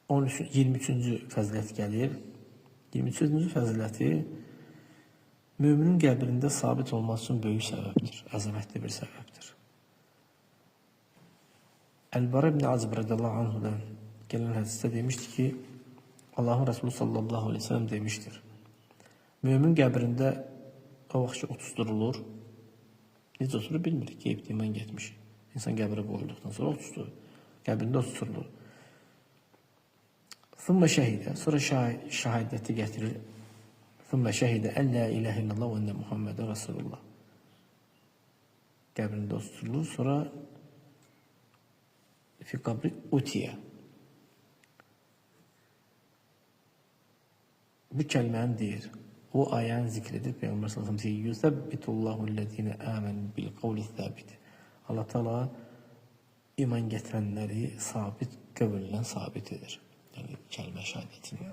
23-cü fəzilət gəlir. 23-cü fəziləti müminin qəbrində sabit olması üçün böyük səbəbdir, əzəmətli bir səbəbdir. Əl-Bara ibn Azib radiyallahu anhudan gələn hədisdə demişdi ki, Allahın Resulü sallallahu aleyhi ve sellem demiştir. Mümin qəbrində o vaxt ki, otuzdurulur. Necə oturur bilmirik, qeybdə iman getmiş. İnsan qəbrə qoyulduqdan sonra otuzdurulur. Qəbrində otuzdurulur. Thumma şəhidə, sonra şəhadəti gətirir. Thumma şəhidə ən la ilahe illallah və ənə Muhammedə Rasulullah. Qəbrində otuzdurulur. Sonra fi qabri utiyə. Bu kəlməni deyir. O ayəni zikr edir. Peyğəmbər sallallahu əleyhi və səlləm "Yusəbbitullahul-ləzīne əmenu bil-qavli-səbit." Allah Taala iman gətirənləri sabit qövllə sabit edir. Yəni kəlmə şəhadətini.